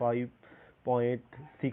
5.6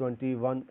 21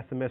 SMS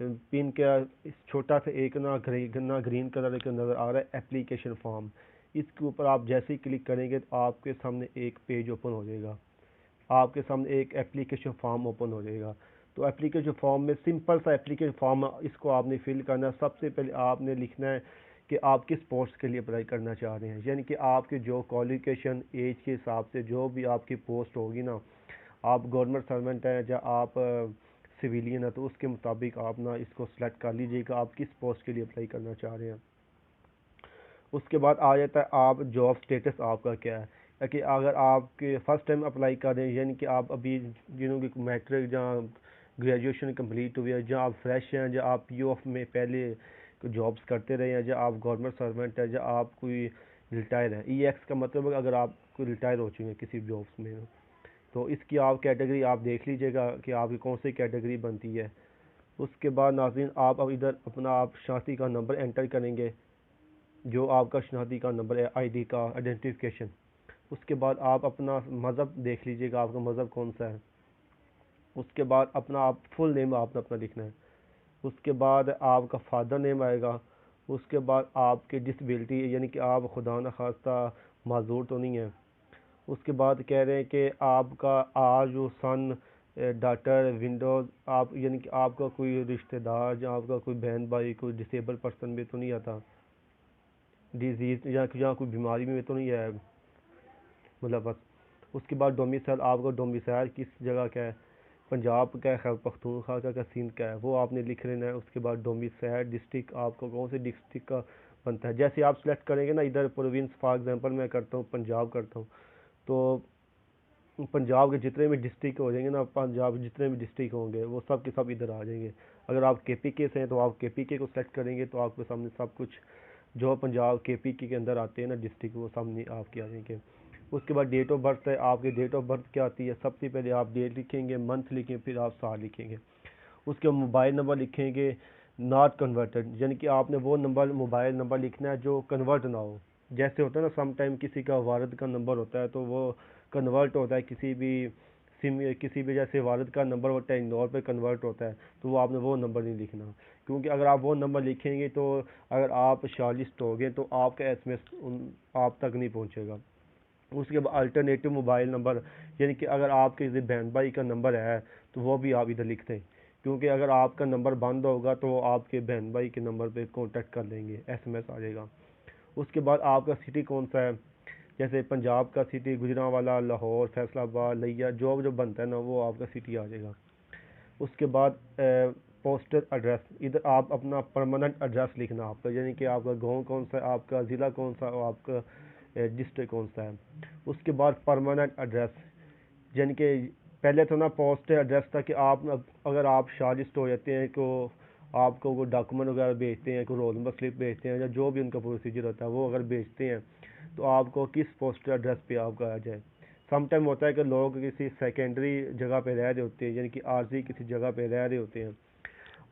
پن کا چھوٹا سا ایک نا گرین کلر کا نظر آ رہا ہے اپلیکیشن فارم. اس کے اوپر آپ جیسے ہی کلک کریں گے تو آپ کے سامنے ایک پیج اوپن ہو جائے گا, آپ کے سامنے ایک اپلیکیشن فارم اوپن ہو جائے گا. تو اپلیکیشن فارم میں سمپل سا اپلیکیشن فارم, اس کو آپ نے فل کرنا ہے. سب سے پہلے آپ نے لکھنا ہے کہ آپ کس پوسٹ کے لیے اپلائی کرنا چاہ رہے ہیں, یعنی کہ آپ کے جو کوالیفیکیشن ایج کے حساب سے جو بھی آپ کی پوسٹ ہوگی نا, آپ گورنمنٹ سرونٹ ہیں یا آپ سویلین ہے, تو اس کے مطابق آپ نا اس کو سلیکٹ کر لیجئے گا آپ کس پوسٹ کے لیے اپلائی کرنا چاہ رہے ہیں. اس کے بعد آ جاتا ہے آپ جاب سٹیٹس آپ کا کیا ہے, کہ اگر آپ کے فرسٹ ٹائم اپلائی کر رہے ہیں, یعنی کہ آپ ابھی جنہوں کی میٹرک جہاں گریجویشن کمپلیٹ ہوئی ہے, جہاں آپ فریش ہیں, یا آپ پی او ایف میں پہلے جابس کرتے رہے ہیں, یا آپ گورنمنٹ سرونٹ ہے, یا آپ کوئی ریٹائر ہے. ای ایکس کا مطلب ہے اگر آپ کوئی ریٹائر ہو چکے ہیں کسی جابس میں, تو اس کی آپ کیٹیگری آپ دیکھ لیجئے گا کہ آپ کی کون سی کیٹیگری بنتی ہے. اس کے بعد ناظرین آپ اب ادھر اپنا آپ شناختی کا نمبر انٹر کریں گے, جو آپ کا شناختی کا نمبر ہے, آئی ڈی کا آئیڈینٹیفیکیشن. اس کے بعد آپ اپنا مذہب دیکھ لیجئے گا آپ کا مذہب کون سا ہے. اس کے بعد اپنا آپ فل نیم آپ نے اپنا لکھنا ہے. اس کے بعد آپ کا فادر نیم آئے گا. اس کے بعد آپ کی ڈسیبلٹی, یعنی کہ آپ خدا نخواستہ معذور تو نہیں ہیں. اس کے بعد کہہ رہے ہیں کہ آپ کا آج و سن, ڈاٹر, ونڈوز, آپ یعنی کہ آپ کا کوئی رشتہ دار یا آپ کا کوئی بہن بھائی کوئی ڈسیبل پرسن میں تو نہیں آتا, ڈیزیز یا کوئی بیماری میں تو نہیں ہے ملوث. اس کے بعد ڈومیسائل, آپ کا ڈومیسائل کس جگہ کا ہے, پنجاب کا ہے, خیبر پختونخوا کا سندھ کا ہے, وہ آپ نے لکھ لینا ہے. اس کے بعد ڈومیسائل ڈسٹرکٹ آپ کو کون سے ڈسٹرکٹ کا بنتا ہے, جیسے آپ سلیکٹ کریں گے نا ادھر پروونس, فار ایگزامپل میں کرتا ہوں پنجاب کرتا ہوں, تو پنجاب کے جتنے بھی ڈسٹرکٹ ہو جائیں گے نا, پنجاب جتنے بھی ڈسٹرکٹ ہوں گے وہ سب کے سب ادھر آ جائیں گے. اگر آپ کے پی کے سے ہیں تو آپ کے پی کے کو سلیکٹ کریں گے تو آپ کے سامنے سب کچھ جو پنجاب کے پی کے اندر آتے ہیں نا ڈسٹرکٹ, وہ سامنے آپ کے آ جائیں گے. اس کے بعد ڈیٹ آف برتھ ہے, آپ کی ڈیٹ آف برتھ کیا آتی ہے, سب سے پہلے آپ ڈیٹ لکھیں گے, منتھ لکھیں, پھر آپ سال لکھیں گے. اس کے موبائل نمبر لکھیں گے ناٹ کنورٹڈ, یعنی کہ آپ نے وہ نمبر موبائل نمبر لکھنا ہے جو کنورٹ نہ ہو. جیسے ہوتا ہے نا سم ٹائم کسی کا والد کا نمبر ہوتا ہے تو وہ کنورٹ ہوتا ہے کسی بھی سم, کسی بھی جیسے والد کا نمبر ہوتا ہے انڈور پہ کنورٹ ہوتا ہے, تو وہ آپ نے وہ نمبر نہیں لکھنا, کیونکہ اگر آپ وہ نمبر لکھیں گے تو اگر آپ شارٹ ہو گئے تو آپ کا ایس ایم ایس آپ تک نہیں پہنچے گا. اس کے بعد الٹرنیٹو موبائل نمبر, یعنی کہ اگر آپ کے بہن بھائی کا نمبر ہے تو وہ بھی آپ ادھر لکھ دیں, کیونکہ اگر آپ کا نمبر بند ہوگا تو آپ کے بہن بھائی کے نمبر پہ کانٹیکٹ کر لیں گے, ایس ایم ایس آ جائے گا. اس کے بعد آپ کا سٹی کون سا ہے, جیسے پنجاب کا سٹی گجرانوالا, لاہور, فیصل آباد, لیا, جو بنتا ہے نا وہ آپ کا سٹی آ جائے گا. اس کے بعد پوسٹل ایڈریس, ادھر آپ اپنا پرماننٹ ایڈریس لکھنا آپ کا, یعنی کہ آپ کا گاؤں کون سا ہے, آپ کا ضلع کون سا ہے, اور آپ کا ڈسٹرکٹ کون سا ہے. اس کے بعد پرماننٹ ایڈریس, یعنی کہ پہلے تو نا پوسٹل ایڈریس تھا کہ آپ اگر آپ شارٹ ہو جاتے ہیں تو آپ کو وہ ڈاکومنٹ وغیرہ بھیجتے ہیں, کوئی رول نمبر سلپ بھیجتے ہیں, یا جو بھی ان کا پروسیجر ہوتا ہے وہ اگر بھیجتے ہیں تو آپ کو کس پوسٹل ایڈریس پہ آپ کا آ جائے. سم ٹائم ہوتا ہے کہ لوگ کسی سیکنڈری جگہ پہ رہ رہے ہوتے ہیں, یعنی کہ عارضی کسی جگہ پہ رہ رہے ہوتے ہیں,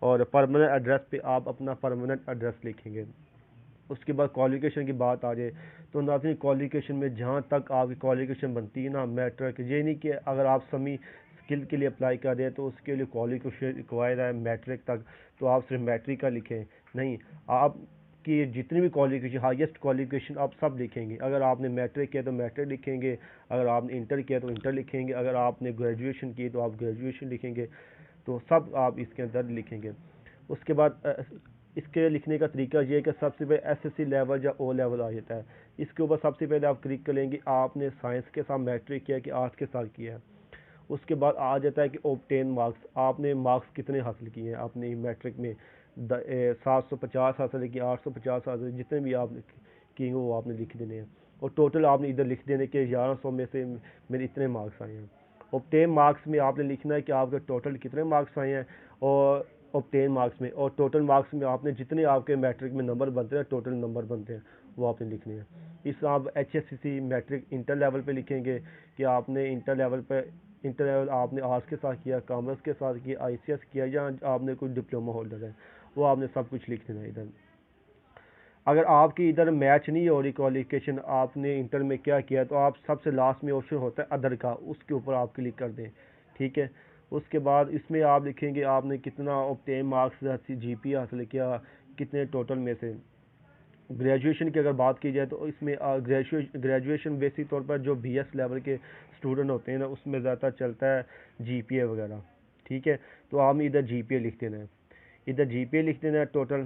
اور پرماننٹ ایڈریس پہ آپ اپنا پرماننٹ ایڈریس لکھیں گے. اس کے بعد کوالیفیکیشن کی بات آ جائے تو ناظرین کوالیفیکیشن میں جہاں تک آپ کی کوالیفیکیشن بنتی ہے نا میٹرک, یہ نہیں کہ اگر آپ سمی اسکل کے لیے اپلائی کر رہے ہیں تو اس کے لیے کوالیفیکیشن ریکوائر ہے میٹرک تک, تو آپ صرف میٹرک کا لکھیں. نہیں, آپ کی جتنی بھی کوالیفیکیشن, ہائیسٹ کوالیفیکیشن آپ سب لکھیں گے. اگر آپ نے میٹرک کیا تو میٹرک لکھیں گے, اگر آپ نے انٹر کیا تو انٹر لکھیں گے, اگر آپ نے گریجویشن کی تو آپ گریجویشن لکھیں گے, تو سب آپ اس کے اندر لکھیں گے. اس کے بعد اس کے لکھنے کا طریقہ یہ ہے کہ سب سے پہلے ایس ایس سی لیول یا او لیول آ جاتا ہے. اس کے اوپر سب سے پہلے آپ کلک کریں گے آپ نے سائنس کے ساتھ میٹرک کیا کہ آرٹس کے ساتھ کیا ہے. اس کے بعد آ جاتا ہے کہ اوبٹین مارکس, آپ نے مارکس کتنے حاصل کیے ہیں آپ نے میٹرک میں, 750 حاصل کی, 850 حاصل, جتنے بھی آپ نے کیے ہیں وہ آپ نے لکھ دینے ہیں, اور ٹوٹل آپ نے ادھر لکھ دینے کہ 1100 میں سے میرے اتنے مارکس آئے ہیں. اوبٹین مارکس میں آپ نے لکھنا ہے کہ آپ کے ٹوٹل کتنے مارکس آئے ہیں, اور اوبٹین مارکس میں, اور ٹوٹل مارکس میں آپ نے جتنے آپ کے میٹرک میں نمبر بنتے ہیں, ٹوٹل نمبر بنتے ہیں, وہ آپ نے لکھنے ہیں. اس طرح آپ H S C C matric inter level پہ لکھیں گے کہ آپ نے انٹر لیول آپ نے آرٹس کے ساتھ کیا, کامرس کے ساتھ کیا, آئی سی ایس کیا, یا آپ نے کوئی ڈپلومہ ہولڈر ہے, وہ آپ نے سب کچھ لکھ دینا ہے ادھر. اگر آپ کی ادھر میچ نہیں ہو رہی کوالیفیکیشن, آپ نے انٹر میں کیا کیا, تو آپ سب سے لاسٹ میں آپشن ہوتا ہے ادر کا, اس کے اوپر آپ کلک کر دیں. ٹھیک ہے, اس کے بعد اس میں آپ لکھیں گے آپ نے کتنا obtain مارکس جی پی حاصل کیا کتنے ٹوٹل میں سے. گریجویشن کی اگر بات کی جائے تو اس میں گریجویشن بیسک طور پر جو بی ایس لیول کے اسٹوڈنٹ ہوتے ہیں نا اس میں زیادہ چلتا ہے جی پی اے وغیرہ. ٹھیک ہے, تو آپ نے ادھر جی پی اے لکھ دینا ہے, ادھر جی پی اے لکھ دینا ہے ٹوٹل.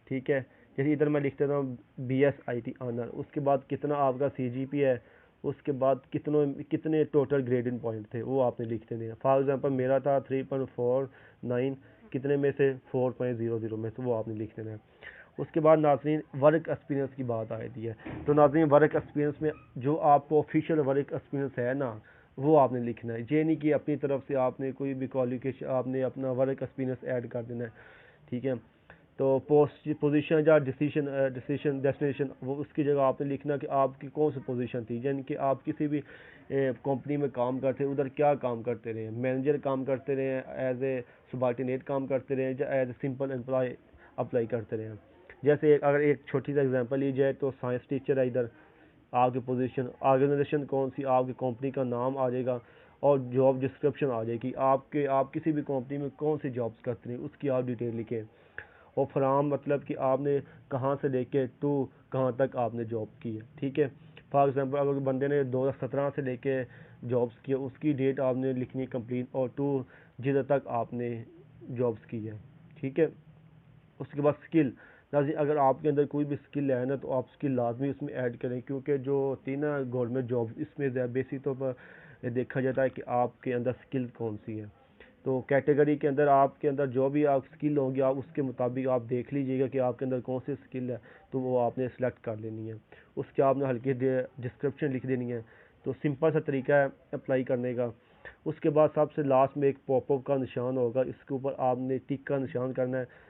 ٹھیک ہے, جیسے ادھر میں لکھ دیتا ہوں B S I T honour, اس کے بعد کتنا آپ کا سی جی پی ہے, اس کے بعد کتنے ٹوٹل گریڈنگ پوائنٹ تھے وہ آپ نے لکھ دینے ہیں. فار ایگزامپل میرا تھا 3.49, کتنے میں سے 4.00 میں سے, وہ آپ نے لکھ دینا ہے. اس کے بعد ناظرین ورک ایکسپیرینس کی بات آتی ہے. تو ناظرین ورک ایکسپیرینس میں جو آپ کو آفیشیل ورک ایکسپیرینس ہے نا وہ آپ نے لکھنا ہے. یہ نہیں کہ اپنی طرف سے آپ نے کوئی بھی کوالیفیکیشن آپ نے اپنا ورک ایکسپیرینس ایڈ کر دینا ہے. ٹھیک ہے, تو پوزیشن یا ڈیسٹینیشن وہ اس کی جگہ آپ نے لکھنا کہ آپ کی کون سی پوزیشن تھی, یعنی کہ آپ کسی بھی کمپنی میں کام کرتے ادھر کیا کام کرتے رہے, مینیجر کام کرتے رہے, ایز اے سبارڈینیٹ کام کرتے رہے, یا as a simple employee apply کرتے رہے. جیسے اگر ایک چھوٹی سی ایگزامپل لی جائے تو سائنس ٹیچر ہے, ادھر آپ کی پوزیشن, آرگنائزیشن کون سی, آپ کی کمپنی کا نام آ جائے گا اور جاب ڈسکرپشن آ جائے گی آپ کسی بھی کمپنی میں کون سی جابس کرتے ہیں اس کی آپ ڈیٹیل لکھیں. اور فرام مطلب کہ آپ نے کہاں سے لے کے ٹو کہاں تک آپ نے جاب کی ہے. ٹھیک ہے, فار ایگزامپل اگر بندے نے 2017 سے لے کے جابس کیا اس کی ڈیٹ آپ نے لکھنی کمپلیٹ, اور ٹو جدھر تک آپ نے جابس کی ہے. ٹھیک ہے, اس کے بعد اسکل, اگر آپ کے اندر کوئی بھی اسکل ہے نا تو آپ اسکل لازمی اس میں ایڈ کریں, کیونکہ جو ہوتی ہے نا گورنمنٹ جاب اس میں بیسک طور پر دیکھا جاتا ہے کہ آپ کے اندر اسکل کون سی ہے. تو کیٹیگری کے اندر آپ کے اندر جو بھی آپ اسکل ہوں گی آپ اس کے مطابق آپ دیکھ لیجئے گا کہ آپ کے اندر کون سی اسکل ہے, تو وہ آپ نے سلیکٹ کر لینی ہے. اس کے آپ نے ہلکی ڈسکرپشن لکھ دینی ہے. تو سمپل سا طریقہ ہے اپلائی کرنے کا. اس کے بعد سب سے لاسٹ میں ایک پاپ اپ کا نشان ہوگا, اس کے اوپر آپ نے ٹک کا نشان کرنا ہے.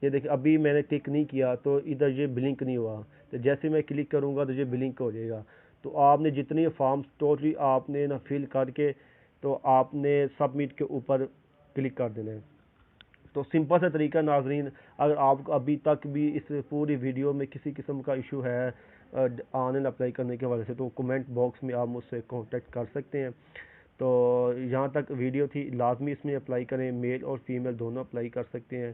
یہ دیکھیں ابھی میں نے ٹک نہیں کیا تو ادھر یہ بلنک نہیں ہوا, تو جیسے میں کلک کروں گا تو یہ بلنک ہو جائے گا. تو آپ نے جتنی فارمز ٹوٹلی آپ نے نا فل کر کے تو آپ نے سبمٹ کے اوپر کلک کر دینا ہے. تو سمپل سا طریقہ ناظرین, اگر آپ کو ابھی تک بھی اس پوری ویڈیو میں کسی قسم کا ایشو ہے آن لائن اپلائی کرنے کے حوالے سے تو کمنٹ باکس میں آپ مجھ سے کانٹیکٹ کر سکتے ہیں. تو یہاں تک ویڈیو تھی, لازمی اس میں اپلائی کریں, میل اور فیمیل دونوں اپلائی کر سکتے ہیں.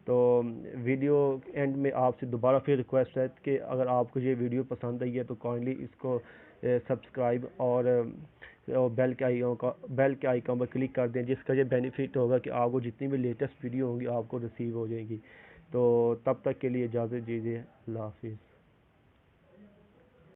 تو ویڈیو اینڈ میں آپ سے دوبارہ پھر ریکویسٹ ہے کہ اگر آپ کو یہ ویڈیو پسند آئی ہے تو کائنڈلی اس کو سبسکرائب اور بیل کے آئیکن پر کلک کر دیں, جس کا یہ بینیفٹ ہوگا کہ آپ کو جتنی بھی لیٹسٹ ویڈیو ہوں گی آپ کو ریسیو ہو جائے گی. تو تب تک کے لیے اجازت دیجیے, اللہ حافظ.